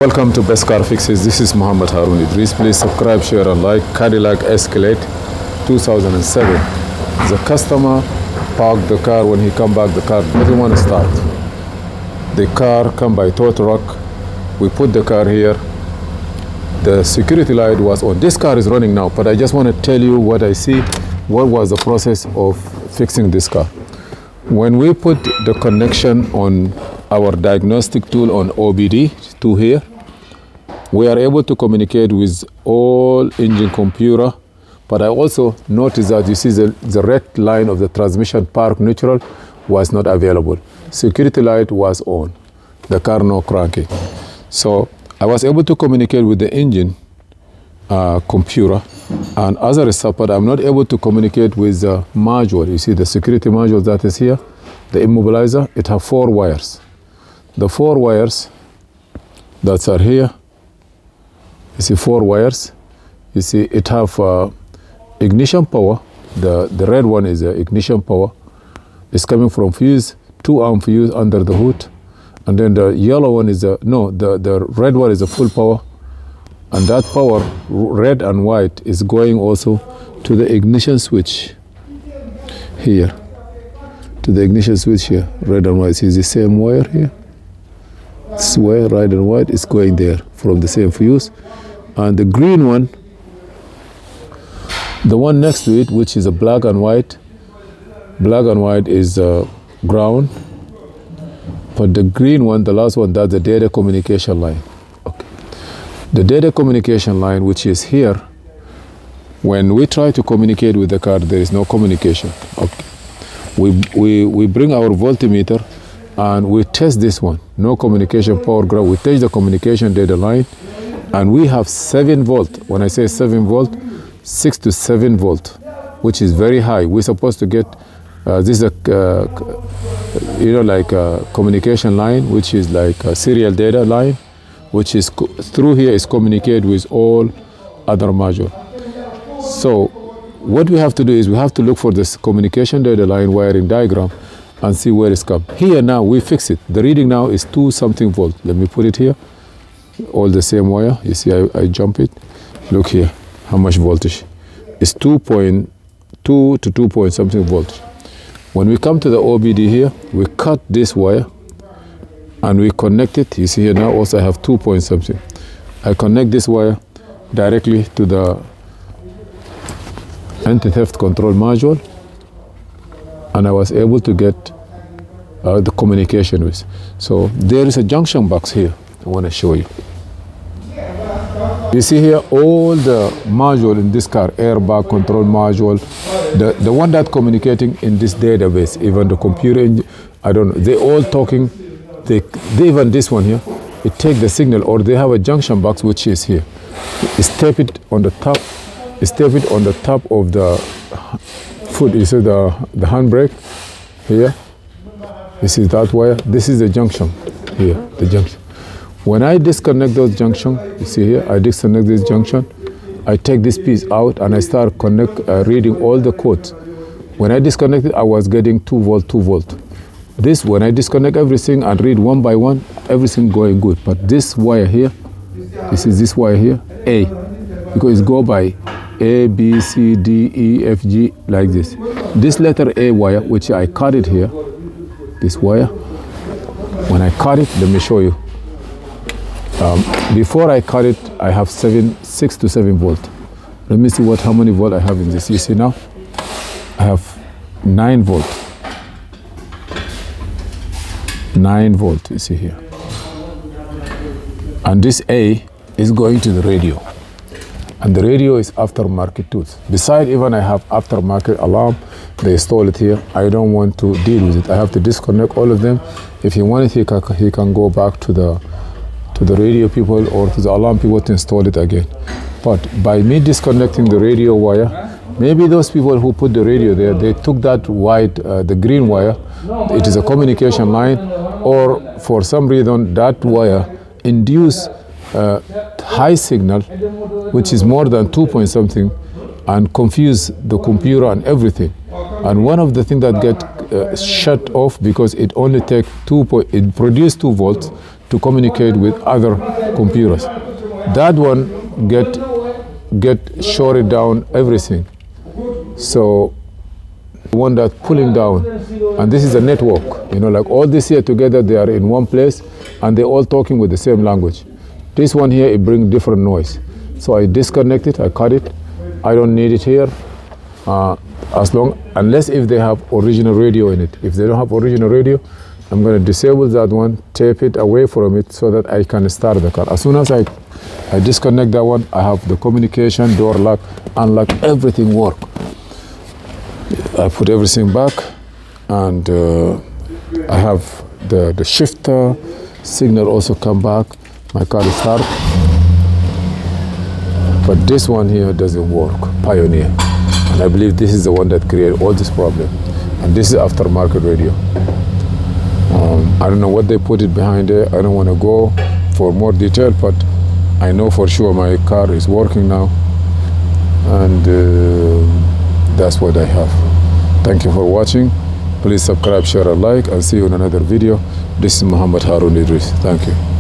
Welcome to Best Car Fixes. This is Muhammad Harun Idris. Please subscribe, share, and like. Cadillac Escalade 2007. The customer parked the car. When he come back, the car doesn't want to start. The car come by tow truck. We put the car here. The security light was on. This car is running now, but I just want to tell you what I see. What was the process of fixing this car? When we put the connection on our diagnostic tool on OBD to here, we are able to communicate with all engine computer, but I also noticed that you see the red line of the transmission park neutral was not available. Security light was on, the car no cranking. So I was able to communicate with the engine computer and other stuff, but I'm not able to communicate with the module. You see the security module that is here, the immobilizer, it has 4 wires. The 4 wires that are here, you see 4 wires. You see it have ignition power. The red one is ignition power. It's coming from fuse, 2 amp fuse under the hood. And then the yellow one is the red one is a full power. And that power, red and white, is going also to the ignition switch here. To the ignition switch here, red and white. See the same wire here? This wire, red and white, is going there from the same fuse. And the green one, the one next to it, which is a black and white is ground. But the green one, the last one, that's the data communication line. Okay. The data communication line, which is here, when we try to communicate with the car, there is no communication. Okay. We bring our voltmeter and we test this one. No communication, power ground. We test the communication data line, and we have 7 volt. When I say 7 volt, 6 to 7 volt, which is very high. We're supposed to get this is a like a communication line, which is like a serial data line, which is through here is communicate with all other modules. So what we have to do is we have to look for this communication data line wiring diagram and see where it's come. Here now we fix it. The reading now is 2 something volt. Let me put it here. All the same wire. You see I jump it. Look here how much voltage. It's 2.2 to 2 point something voltage. When we come to the OBD here, we cut this wire and we connect it. You see here now also I have 2 point something. I connect this wire directly to the Antitheft control module, and I was able to get the communication with. So there is a junction box here. I want to show you. You see here all the module in this car, airbag control module, the one that communicating in this database, even the computer engine, I don't know, they all talking, they even this one here, it take the signal, or they have a junction box which is here. Step it on the top, step it on the top of the foot. You see the handbrake here. You see that wire? This is the junction here, the junction. When I disconnect those junction, you see here, I disconnect this junction, I take this piece out and I start reading all the codes. When I disconnect it, I was getting 2 volt, 2 volt. This, when I disconnect everything and read one by one, everything going good. But this wire here, this is this wire here, A, because it go by A, B, C, D, E, F, G, like this. This letter A wire, which I cut it here, this wire, when I cut it, let me show you. Before I cut it, I have 6 to 7 volt. Let me see how many volt I have in this. You see now, I have 9 volt. 9 volt, you see here. And this A is going to the radio. And the radio is aftermarket tools. Besides, even I have aftermarket alarm, they install it here. I don't want to deal with it. I have to disconnect all of them. If he want it, he can go back to the radio people or to the alarm people to install it again. But by me disconnecting the radio wire, maybe those people who put the radio there, they took that white, the green wire, it is a communication line, or for some reason that wire induced high signal, which is more than 2 point something, and confuse the computer and everything. And one of the things that get shut off because it only take it produced 2 volts, to communicate with other computers. That one get shorted down everything. So the one that's pulling down, and this is a network, you know, like all this here together, they are in one place and they're all talking with the same language. This one here, it brings different noise. So I disconnect it, I cut it. I don't need it here, unless if they have original radio in it. If they don't have original radio, I'm going to disable that one, tape it away from it so that I can start the car. As soon as I disconnect that one, I have the communication, door lock, unlock, everything work. I put everything back, and I have the shifter, signal also come back, my car is start. But this one here doesn't work, Pioneer. And I believe this is the one that created all this problem. And this is aftermarket radio. I don't know what they put it behind there. I don't want to go for more detail, but I know for sure my car is working now. And that's what I have. Thank you for watching. Please subscribe, share, and like, and see you in another video. This is Muhammad Harun Idris. Thank you.